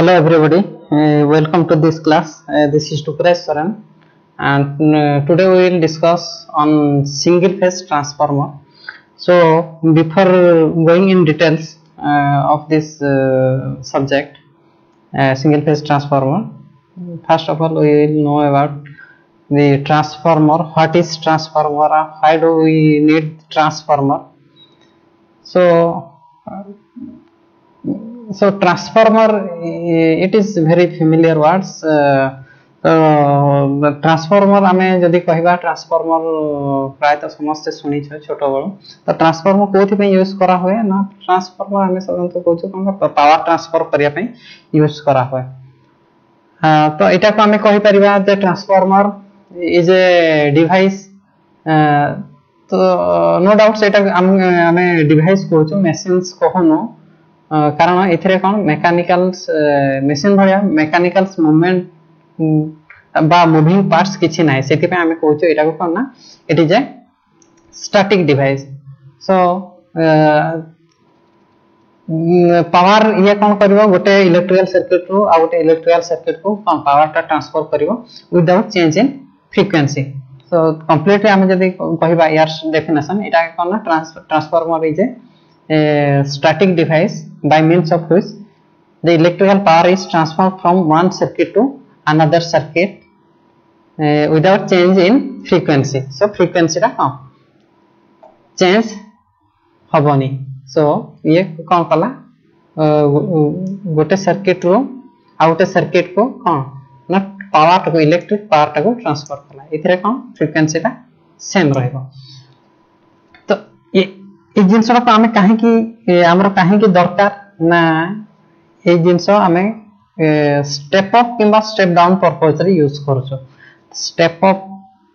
Hello everybody, welcome to this class. This is Tukaresh Saran, and today we will discuss on single phase transformer. So before going in details of this subject, single phase transformer, first of all we will know about the transformer. What is transformer? Why do we need transformer? So transformer, it is very familiar words. Transformer आमे जदि कहबा transformer प्रायत समस्त सुनी छ छोट बळ तो transformer कोथि पे यूज करा होय ना ट्रांसफॉर्मर आमे साधारणतः कहू कोन पावर ट्रांसफर करिया पे यूज करा होय तो एटा को आमे कहि परिबा जे ट्रांसफॉर्मर इज ए डिवाइस तो नो डाउट सेटा आमे डिवाइस कहू मशीन्स कहनो कारण एथिरे कोन मेकानिकल्स मशीन भलिया मेकानिकल्स मूवमेंट बा मूविंग पार्ट्स किछि नाही सेति पे हमें कहउछो एटा को कोन ना it is a static device so power ये कोन करबो गोटे इलेक्ट्रिकल सर्किट रो आ गोटे इलेक्ट्रिकल सर्किट को कोन पावर टा ट्रांसफर करबो without change in frequency so completely हमें जदी कहबा यार डेफिनेशन एटा कोन ना transformer is a static device by means of which the electrical power is transferred from one circuit to another circuit without change in frequency. So frequency रा कम change हबनी. So ये कौन कला गोटे सर्किट रो आउटे सर्किट को कौन ना power को electric power टा को ट्रांसफर कला इथरे कौन फ्रीक्वेंसी टा सेम रहबो. तो ये जिनस को आमे काहे की हमरो काहे की दरकार ना ए जिनस आमे स्टेप अप किबा स्टेप डाउन पर्पस रे यूज करछो. स्टेप अप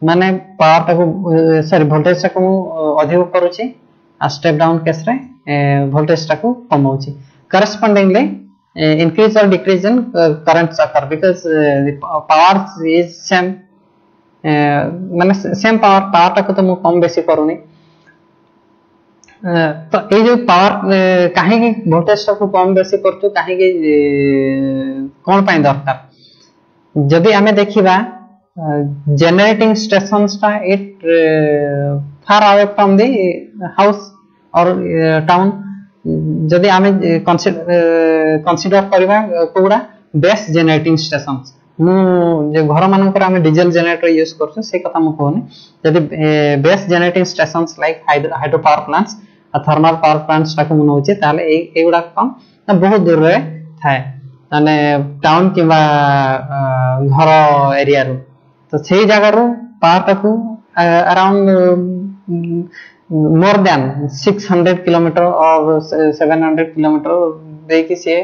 माने पावर टा को सॉरी वोल्टेज टा को अधिक करूची आ स्टेप डाउन केस रे वोल्टेज टा को कमाउची. Correspondingly increase or decrease in currents occur because the power is same माने सेम पावर टा को तो मु कम बेसी करूनी तो ये जो पावर काहे की वोल्टेज को कम बेसी करतो काहे की कोन पाई दरकार जदी हमें देखिबा जनरेटिंग स्टेशंस टा it far away from the house और टाउन जदी हमें कंसीडर करबा कोडा बेस जनरेटिंग स्टेशंस मु जे घर मानन पर हमें डीजल जनरेटर यूज करछो से कथा मु कहनी जदी base generating stations like hydro power plants thermal power plants टा को मन होचे ताले एगुडा कम ना बहुत दूर रे थाए माने टाउन किबा घर एरिया रो तो सेही जगह रो पावर टा को अराउंड मोर देन 600 किलोमीटर और 700 किलोमीटर दे कि से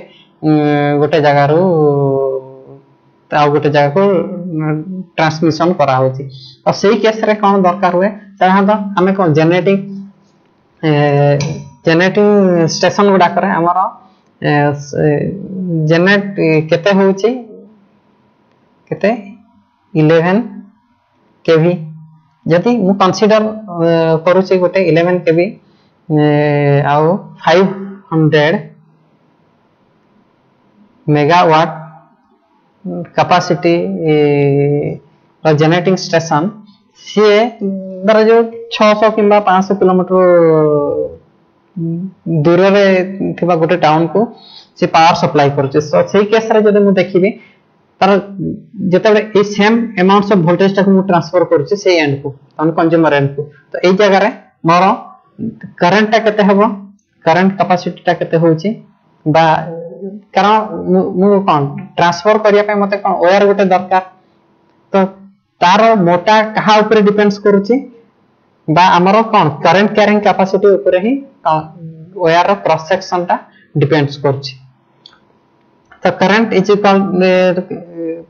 गोटे जगह रो ता गोटे जगह को ट्रांसमिशन करा होची और सेही केस रे कोन दरकार हुए तहा तो हमें कोन जनरेटिंग स्टेशन गुडा करे हमारा जनरेट केते होची केते 11 केवी जति मु कंसीडर करूची गोटे 11 केवी आउ 500 मेगावाट कैपेसिटी जनरेटिंग स्टेशन से दर जो 600 किंबा 500 किलोमीटर दूर रे थिबा गोटे टाउन को से पावर सप्लाई करछे सो सेही केस रे जदि मु देखिबी तर जते ए सेम अमाउंट्स ऑफ वोल्टेज टा को मु ट्रांसफर करछे से एंड को तन कंज्यूमर एंड को तो एई जगह रे मोर करंट टा केते हबो करंट कैपेसिटी टा केते होची बा कारण मु कोन ट्रांसफर करिया पे मते कोन वायर गोटे दरकार तो तारो मोटा कहा ऊपर डिपेंड्स करूची बा हमरो कोन करंट कैरिंग कैपेसिटी ऊपर ही वायर रो क्रॉस सेक्शन ता डिपेंड्स करूची. तो करंट इज इक्वल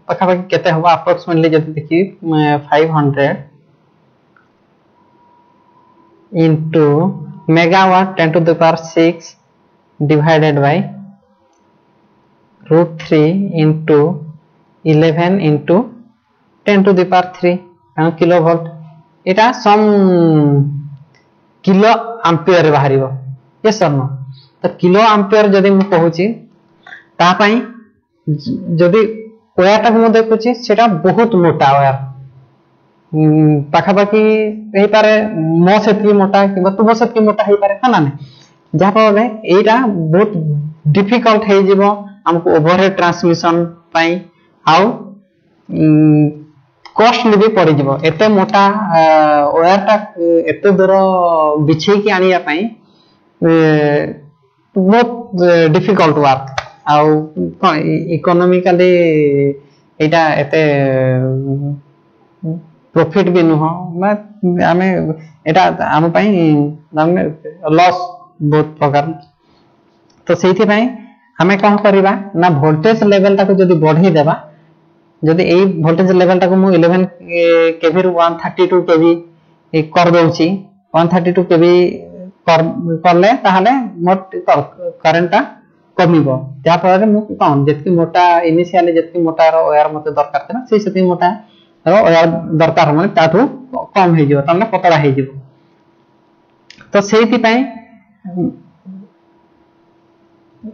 पखा केते होबा अप्रोक्सीमेटली जति देखि 500 into megawatt 10 to the power 6 divided by √3 into 11 into 10 to the power 3 kilo volt एटा सम किलो एम्पियर बाहरिबो यस सर नो तो किलो एम्पियर जदी मु कहूची ता पई जदि वायर टाक मु देखुची सेटा बहुत मोटा वायर पाखापाखि हो पारे मो सेतकी मोटा कि तुम सेतकी मोटा हो पारे है ना जहाँ फल यहाँ बहुत डिफिकल्ट हो हमको ओवरहेड ट्रांसमिशन आउ कॉस्टली भी पड़ जाव एते मोटा वायर टा एते दूर बिछे की आनिया बहुत डिफिकल्ट वर्क आउ इकोनॉमिकली एटा एते प्रॉफिट भी नुह आमे एटा आम पई लॉस बहुत प्रकार तो सेठी पई हमें कौन करबा ना वोल्टेज लेवल टाको जदी बढ़ी देबा जदी एई वोल्टेज लेवल टाको मु 11 केवी रु 132 केवी कर दोउची 132 केवी करले ताहले मोट करंट टा कमिबो जा फल मु कोन जति मोटा इनिशियली जति मोटा रो वायर मते दरकार था से सेति मोटा रो वायर दरकार माने ताठू कम हे जिवो तने पतला हे जिवो तो सेति पई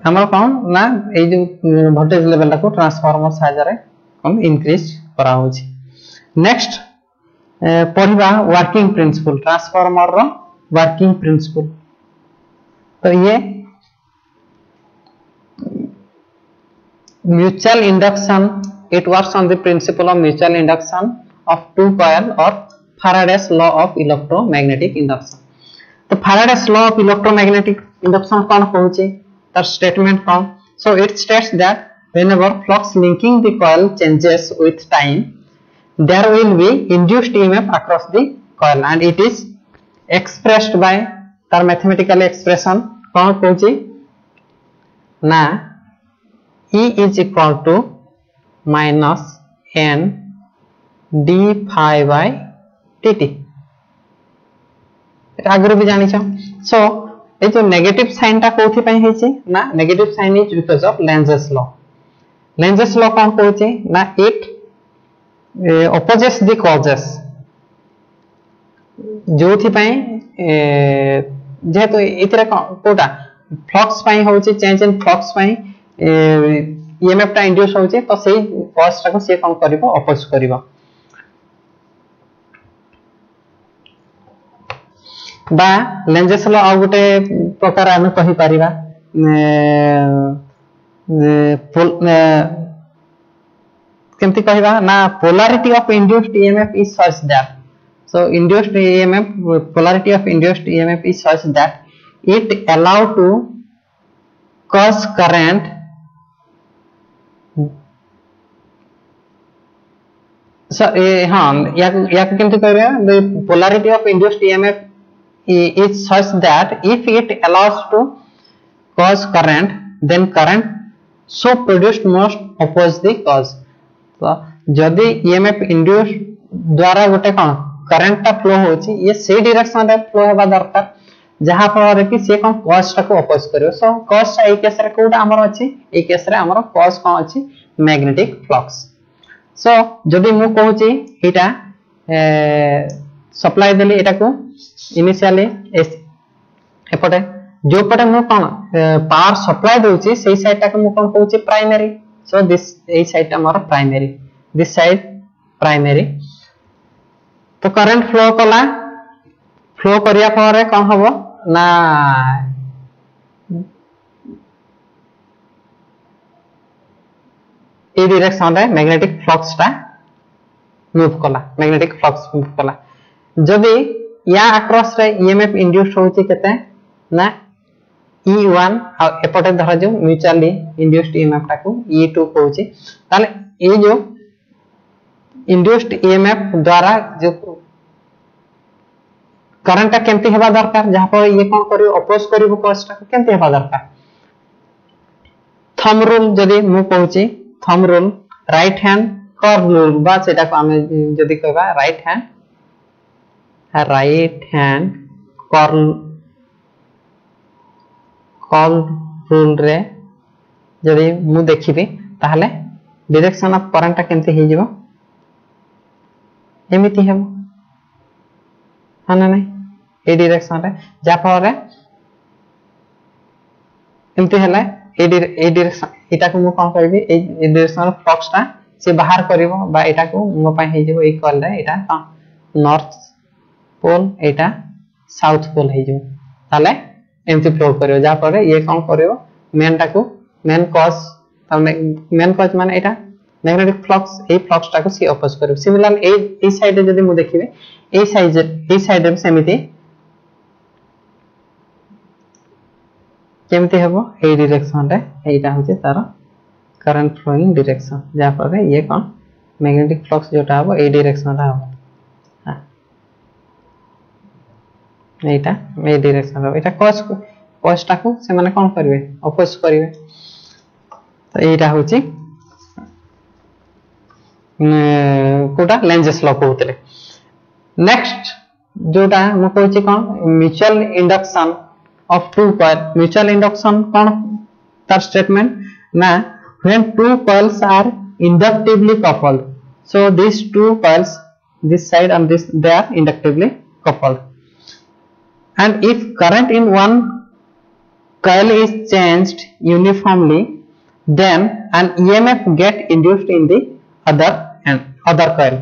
हमर कोन ना ए जो वोल्टेज लेवल टाको ट्रांसफार्मर साहाय्य रे हम इंक्रीज करा होची नेक्स्ट पढ़िबा वर्किंग प्रिंसिपल ट्रांसफार्मर रो वर्किंग प्रिंसिपल तो ये mutual induction it works on the principle of mutual induction of two coil or Faraday's law of electromagnetic induction तो Faraday's law of electromagnetic induction कौन कहूचे तर statement कौन so it states that whenever flux linking the coil changes with time there will be induced EMF across the coil and it is expressed by तर mathematical expression कौन कहूचे ना E is equal to minus n d phi by dt आगुरी भी जानी छो सो ए जो negative sign टा कोथि पई हे छी ना negative sign is because of Lenz's law कोन कहूची ना इट ऑपोजेस द कॉजेस जोथि पई जेतो इतरे कोटा फ्लक्स पई होची चेंज इन फ्लक्स पई ईएमएफ टा इंड्यूस होचे तो सेही कॉज टा को से कोन करबो अपोज करबो बा लेंजेस लॉ आ गुटे प्रकार हम कहि परिबा केमति कहबा ना polarity of induced EMF is such that so induced EMF polarity of induced EMF is such that it allow to cause current so हाँ या केमति कहबा the polarity of induced EMF is such that if it allows to cause current then current so produced must oppose the cause तो जदि EMF induced द्वारा गोटे कौन current टा flow होची ये से डायरेक्शन रे फ्लो हेबा दरकार जहां पर कि से कोन कॉज टा को अपोज करियो सो कॉज टा ए केस रे कोडा हमर अछि ए केस रे हमर कॉज कोन अछि मैग्नेटिक फ्लक्स सो जदि मु कहूची एटा सप्लाई देली एटा को इनिशियली एपटे जो पटे मु कोन पावर सप्लाई दोची सेही साइड टा को मु कोन कहूची प्राइमरी सो दिस ए साइड टा हमर प्राइमरी दिस साइड प्राइमरी तो करंट फ्लो करिया पर कौन हबो ना ए डायरेक्शन रे मैग्नेटिक फ्लक्स टा मूव कला जदि या अक्रॉस रे ईएमएफ इंड्यूस होची केते ना E1 आ एपटे धर जो म्यूचुअली इंड्यूस्ड ईएमएफ टा को E2 कहूची ताले ए जो इंड्यूस्ड ईएमएफ द्वारा जो करंट केमती हेबा दरकार जहां पर ये कोन करियो अपोज करियो कॉज टा केमती हेबा दरकार थंब रूल जदी मु कहूची thumb rule right hand curve rule बा सेटा को हमें जदी कहबा राइट हैंड कर्व रूल रे जदी मु देखिबी ताहले डायरेक्शन ऑफ करंट केमती हे जिवो एमिति हेबो हाना नै ए डायरेक्शन रे जा फल रे एमती हला ए डायरेक्शन एटा को मु कोन करबी ए डायरेक्शन फ्लक्स टा से बाहर करिवो बा एटा को मो पय हे जेबो इक्वल रे एटा नॉर्थ पोल एटा साउथ पोल हे जेबो ताले एमती फ्लो करिवो जा पर ये कोन करिवो मेन टा को मेन कॉज माने एटा मैग्नेटिक फ्लक्स ए फ्लक्स टा को सी अपोज करिवो सिमिलर ए साइड रे जदी मु देखिबे ए साइड रे सेमिति केमती हेबो ए डायरेक्शन रे एटा होचे तार करंट फ्लोइंग डायरेक्शन जा पर ये कोन मैग्नेटिक फ्लक्स जोटा हबो ए डायरेक्शन रा हबो एटा ए डायरेक्शन रा एटा कॉस टा को से माने कोन करबे अपोज करबे तो एटा होची कोटा लेंजेस लॉ कहतले नेक्स्ट जोटा म कहूची कोन mutual induction of two coil mutual induction kon tar statement na when two coils are inductively coupled so these two coils this side and this they are inductively coupled and if current in one coil is changed uniformly then an EMF get induced in the other coil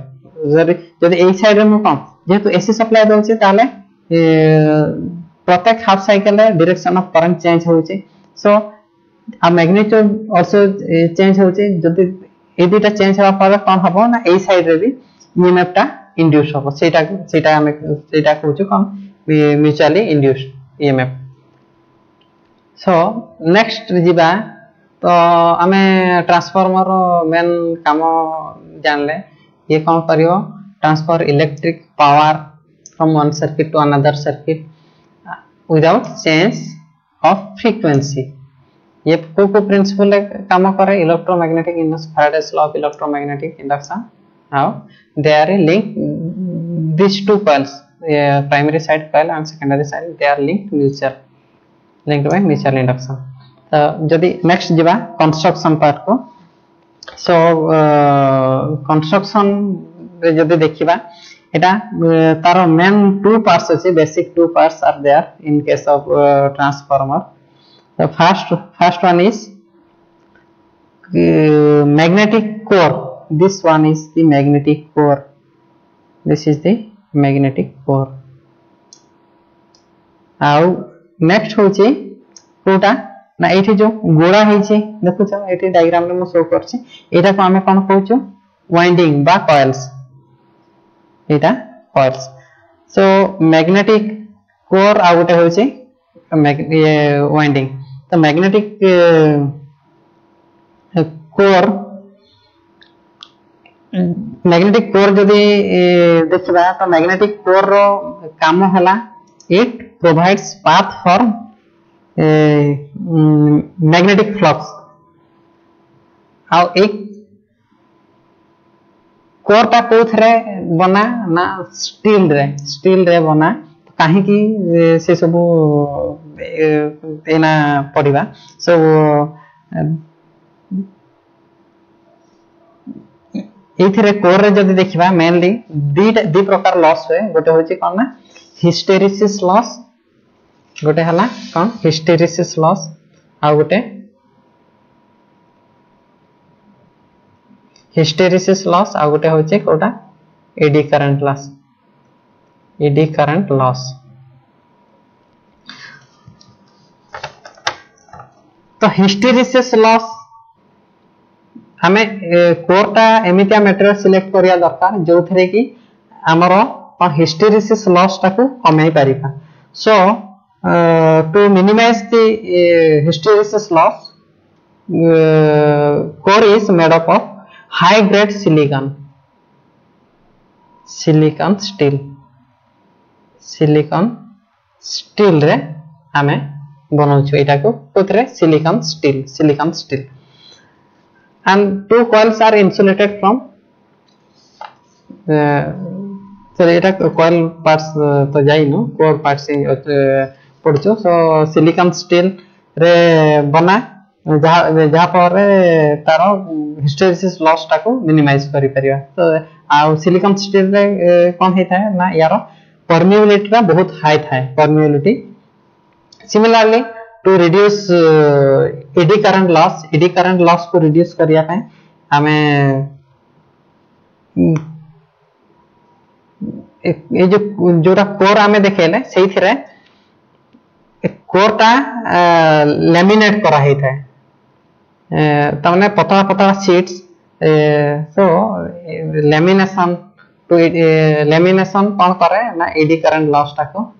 जदि ए side रे म कोन जेतु AC supply दोचे ताले प्रत्येक half cycle रे direction of current change होचे सो आ magnitude also change होचे जदि ए दुटा चेंज हवा पर कोन हबो ना ए साइड रे भी ईएमएफ टा इंड्यूस हबो सेटा हमें सेटा कहूछु कोन mutually induced EMF so next जिबा तो हमें ट्रांसफार्मर मेन काम जानले ये कोन करियो transfer electric power from one circuit to another circuit without change of frequency ये को प्रिंसिपल काम करे electromagnetic induction Faraday's law of electromagnetic induction now they are linked these two coils primary side coil and secondary side they are linked by mutual induction तो जदी next जिबा construction part को so construction रे जदी देखिबा एटा तार main two parts अछि basic two parts are there in case of transformer the first one is magnetic core this one is the magnetic core this is the magnetic core आउ next होची कोटा ना एठी जो गोड़ा हेची देखु छ एठी डायग्राम में मो शो करछि एटा को हमें कोन कहउछु वाइंडिंग बा कॉइल्स एटा कॉइल्स सो मैग्नेटिक कोर आ गोटे होची वाइंडिंग तो मैग्नेटिक कोर जदी देखबा तो मैग्नेटिक कोर रो काम हला it provides path for magnetic flux आ एक कोर टा कोथरे बना ना स्टील रे बना काहे की से सब एना पडिबा सो एथिरे कोर रे जदी देखिबा मेनली दी प्रकार लॉस होय गोटे होची कोन ना हिस्टेरिसिस लॉस गोटे हला कोन हिस्टेरिसिस लॉस आ गोटे हिस्टेरिसिस लॉस आ गोटे होचे कोटा एडी करंट लॉस तो हिस्टेरिसिस लॉस हमें कोरटा एमितिया मटेरियल सिलेक्ट करिया दरकार जो थरे कि हमरो हिस्टेरिसिस लॉस टाको कमाई परिबा so to minimise the hysteresis loss core is made up of high grade silicon steel रे हमें बनाउछु एटा को कोथरे silicon steel and two coils are insulated from so Etah coil parts तो जाई नो core parts पड़छो सो silicon steel रे बना जहा पर तारो hysteresis loss टाको मिनिमाइज करि परिया तो आ सिलिकॉन स्टील रे कोन हे थाए ना यारो परमिएबिलिटी रा बहुत हाई थाए permeability similarly to reduce eddy current loss को reduce करिया पे हमें ये जोटा कोर आमे देखेले सेही थिरे कोरटा लैमिनेट करा ही था तमने पतला पतला sheets so lamination to lamination कौन करे ना एडी करंट लॉस टाको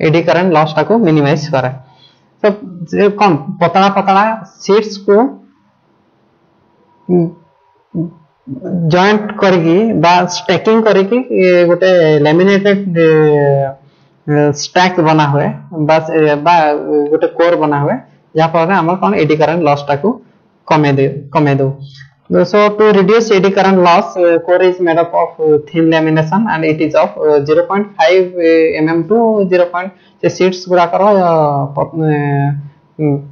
एडी करंट लॉस टाको मिनिमाइज करे तो कौन पतला पतला शीट्स को जॉइंट करके बा स्टैकिंग करके गोटे लैमिनेटेड स्टैक बना हुए बस बा गोटे कोर बना हुए जहाँ पर हमर कौन एडी करंट लॉस टाको कमे दो so to reduce eddy current loss core is made up of thin lamination and it is of 0.5 mm to 0. से sheets गुड़ा करो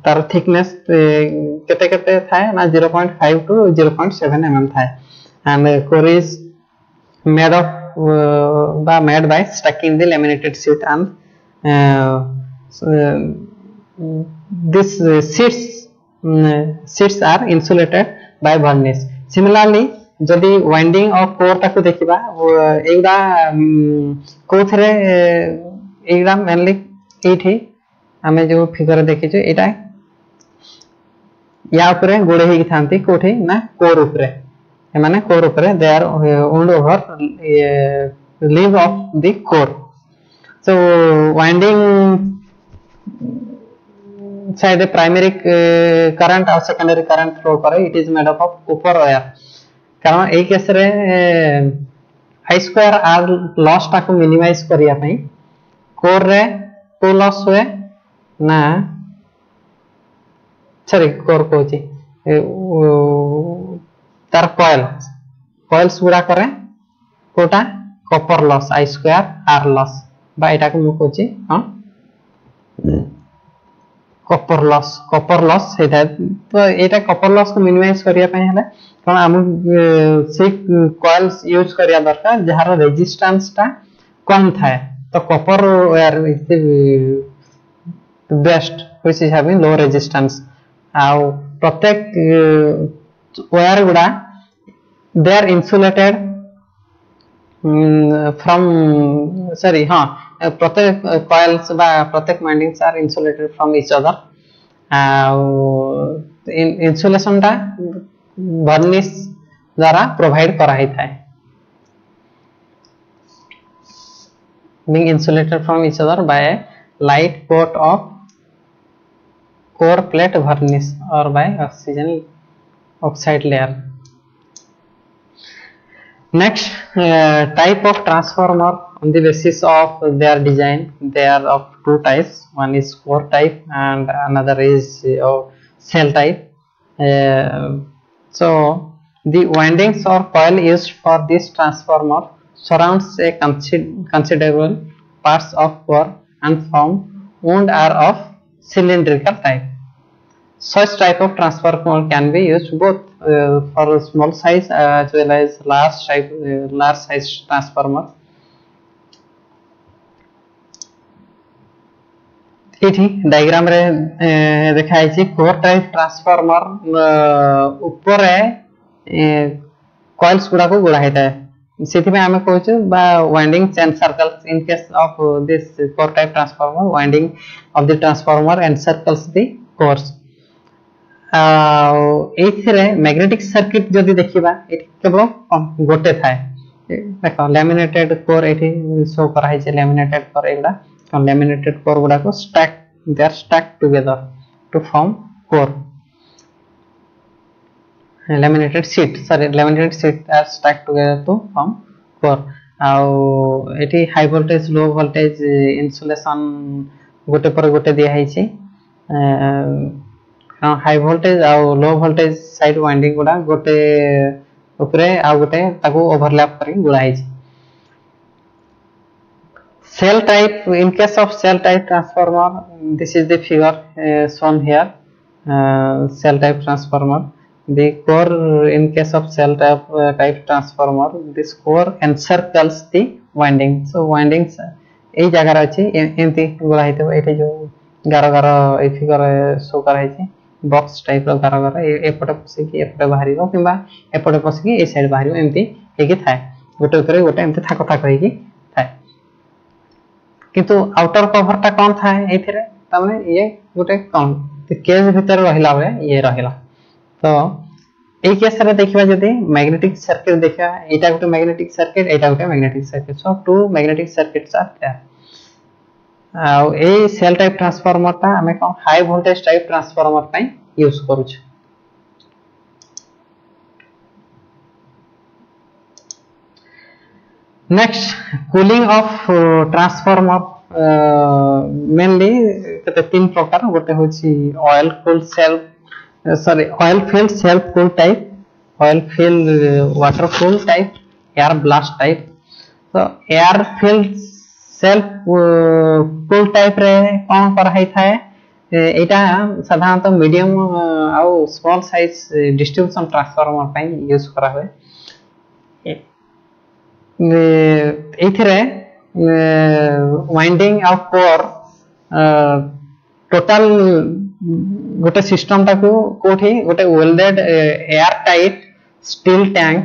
तार thickness केते केते थाए ना 0.5 to 0.7 mm थाए and core is made of made by stacking the laminated sheet and this sheets are insulated by varnish. Similarly जदि वाइंडिंग और कोर टाको देखिबा एगुडा कोथरे एगुडा मेनली एठी हमें जो फिगर देखिछु एटा या ऊपर गोड़े ही थांती कोठी ना कोर ऊपर ए माने कोर ऊपर दे आर ओन्ड ओवर लीव of the core so winding side primary current और secondary current flow करे it is made up of copper wire कारण एक केस रे I square R loss टाको minimize करिया पई कोर रे तो loss हुए ना सॉरी कोर कोची तार coils गुड़ा करे Kota copper loss I square R loss बा एटा को मु कोची हां कॉपर लॉस हेता तो एटा कॉपर लॉस को मिनिमाइज करिया पय हले कोन हम से कॉइल्स यूज करिया दरकार जहार रेजिस्टेंस ता कम थाए तो copper wire is the best which is having low resistance आउ प्रत्येक वायर गुडा they are insulated from sorry प्रत्येक coils बा प्रत्येक windings are insulated from each other insulation टा वर्निश द्वारा प्रोवाइड करा ही थाए being insulated from each other by a light coat of core plate varnish or by oxygen oxide layer. Next type of transformer on the basis of their design, they are of two types. One is core type and another is cell type. So the windings or coil used for this transformer surrounds a considerable parts of core and form wound are of cylindrical type. Such type of transformer can be used both for small size as well as large size transformer. इठी diagram रे देखाई छी core type transformer ऊपर coils गुडा को गुडा हेता सेति में हमें कहू छ बा वाइंडिंग चेन circles in case of this core type transformer winding of the transformer encircles the cores एथिरे मैग्नेटिक सर्किट जदि देखिबा एठी केवल गोटे थाए देखो लैमिनेटेड कोर एठी शो करा है लैमिनेटेड कोर एगुडा लैमिनेटेड कोर गुडा को they are stack together to form core laminated sheet are stack together to form core आउ एठी high voltage low voltage insulation गोटे पर गोटे दिया है छी हाई वोल्टेज आउ लो वोल्टेज साइड वाइंडिंग गुडा गोटे ऊपरे आ गोटे ताको ओवरलैप करी गुडा है cell type. In case of cell type transformer, this is the figure shown here, cell type transformer. The core, in case of cell type transformer, this core encircles the winding. So windings एई जगह रे अछि एमती गोला हेतबो एठी जो गार गार a figure show करा हेछि बॉक्स टाइप रो गार गार एपटे पसे कि एपटे बाहरिबो किबा एपटे पसे कि ए साइड बाहरिबो एमती हेकि थाए गोटे उतरे गोटे एमती थाक थाक हेकि थाए किंतु आउटर कवर ता कोन थाए एथिरे त माने ये गोटे कोन केज भीतर रहिला बे ये रहिला तो এই কেসরে দেখিবা যদি ম্যাগনেটিক সার্কিট দেখা এটা গোটে ম্যাগনেটিক সার্কিট এটা গোটে magnetic circuit so two magnetic circuits are there आ এই সেল টাইপ ট্রান্সফর্মারটা আমি কোন হাই ভোল্টেজ টাইপ ট্রান্সফর্মার পাই ইউজ করুছ next cooling of transformer mainly कते तीन प्रकार गोटे होची oil cooled self sorry oil filled self cool type oil filled water cool type air blast type so air filled self cool type रे कोन कर high थाए एटा साधारणतः मीडियम आउ स्मॉल साइज डिस्ट्रीब्यूशन ट्रांसफार्मर पई यूज करा होय एथिरे वाइंडिंग ऑफ कोर टोटल गोटे सिस्टम टाको कोठी गोटे welded air tight steel tank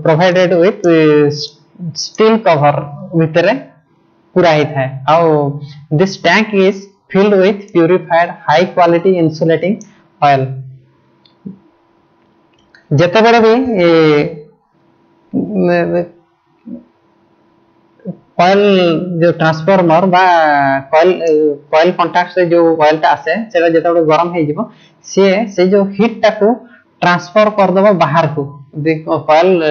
provided with steel cover भितरे पूरा ही था आउ this tank is filled with purified high quality insulating oil जते बड़े भी ऑयल जो ट्रांसफार्मर बा कॉइल कांटेक्ट से जो ऑयल टा आसे सेटा जते बड़े गरम हे जिवो से जो हीट टा को ट्रांसफर कर दबो बाहर को the coil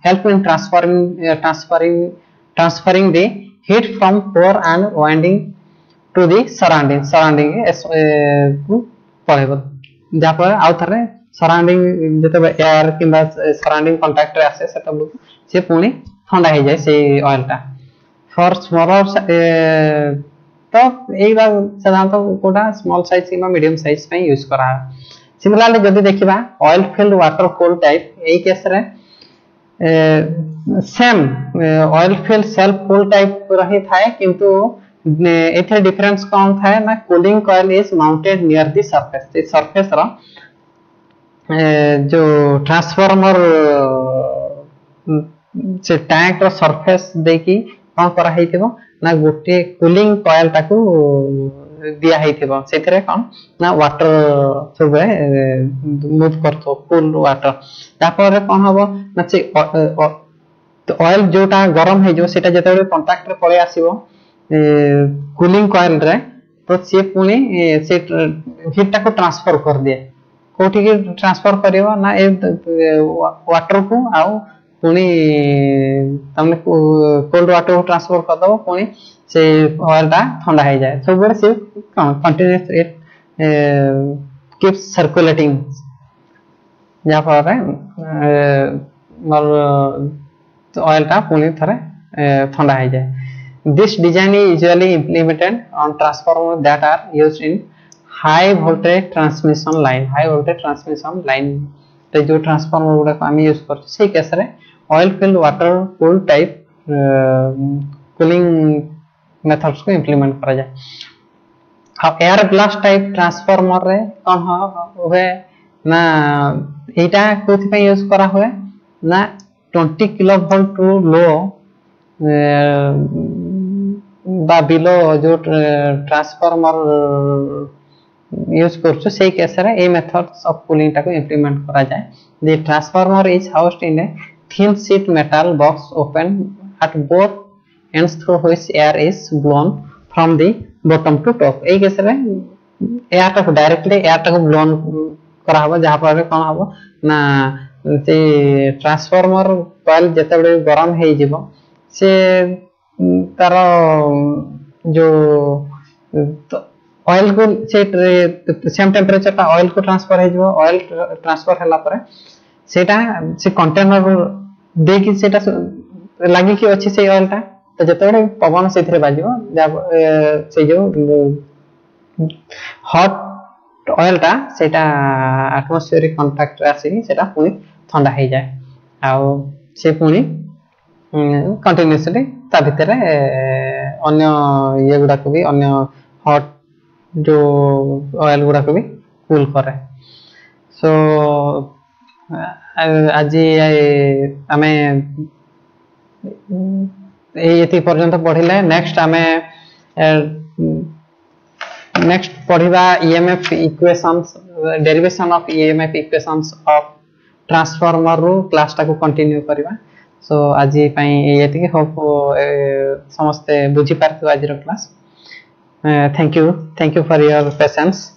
help in transferring the heat from core and winding to the surrounding को पळेबो जा पर आउ थरे सराउंडिंग जते एयर किबा सराउंडिंग कांटेक्ट रे आसे सेटा से पुनी ठंडा हे जाय से ऑयल टा फॉर स्मॉलर तो एक बार साधारणतः कोटा स्मॉल साइज किबा मीडियम साइज पे यूज करा सिमिलरली जदी देखिबा oil filled water cool type एई केस रे same oil filled self cool type रही थाए किंतु एथे डिफरेंस कोन थाए ना cooling coil is mounted near the surface the surface रो जो ट्रांसफार्मर से टैंक रो सरफेस देखि कोन करा हेतिबो ना गोटे कूलिंग कॉइल टाको दिया हेतिबो सेथरे कोन ना वाटर सबे मूव करतो कूल वाटर तापर कोन हबो ना से ऑयल जोटा गरम हे जो सेटा जते कांटेक्ट रे पळे आसीबो कूलिंग कॉइल रे तो से पुनी से हीट टाको ट्रांसफर कर दिए कोठी के ट्रांसफर करियो ना ए वाटर को आउ पुनी तमने कोल्ड वाटर को ट्रांसफर कर दो पुनी से ऑयल टा ठंडा हो जाए सब बड़े से कंटीन्यूअस इट कीप्स सर्कुलेटिंग जा पर ऑयल टा पुनी थरे ठंडा हो जाए this design is usually implemented on transformers that are used in high voltage transmission line तो जो ट्रांसफार्मर गुडा हम यूज कर से केस रे oil filled water cool type cooling methods को इंप्लीमेंट करा जाए अब एयर ब्लास्ट टाइप ट्रांसफार्मर रे कोन होवे ना एटा कोथि पे यूज करा होवे ना 20 किलो वोल्ट टू लो बा बिलो जो ट्रांसफार्मर यूज करछो से केस रे ए मेथड्स ऑफ कूलिंग टाको इंप्लीमेंट करा जाए the transformer is housed in A thin sheet metal box open at both ends through which air is blown from the bottom to top A case रे air टाको directly air टाको blown करा हबो जहा पर कोन हबो ना से ट्रांसफार्मर कॉइल जते बडे गरम हे जिवो से तार जो ऑयल को से सेम टेंपरेचर ता ऑयल को ट्रांसफर हे जिवो ऑयल ट्रांसफर हला पर सेटा से कंटेनर दे कि सेटा लागि कि अछि से ऑयल ता तो जते बडे पवन सेथरे बाजिवो से जो हॉट ऑयल ता सेटा एटमॉस्फेरिक कांटेक्ट रे आसी सेटा पुनी ठंडा हे जाय आ से पुनी कंटिन्यूअसली ता भितर अन्य ये गुडा को भी अन्य हॉट जो ऑयल गुडा को भी कूल करे सो आज आमे ये पर्यंत पढ़िले नेक्स्ट आमे नेक्स्ट पढ़िबा EMF equations derivation of EMF equations of transformer रो क्लास टा को कंटिन्यू करबा सो आज पई एति होप समस्त बुझी पारथि आज रो class thank you for your patience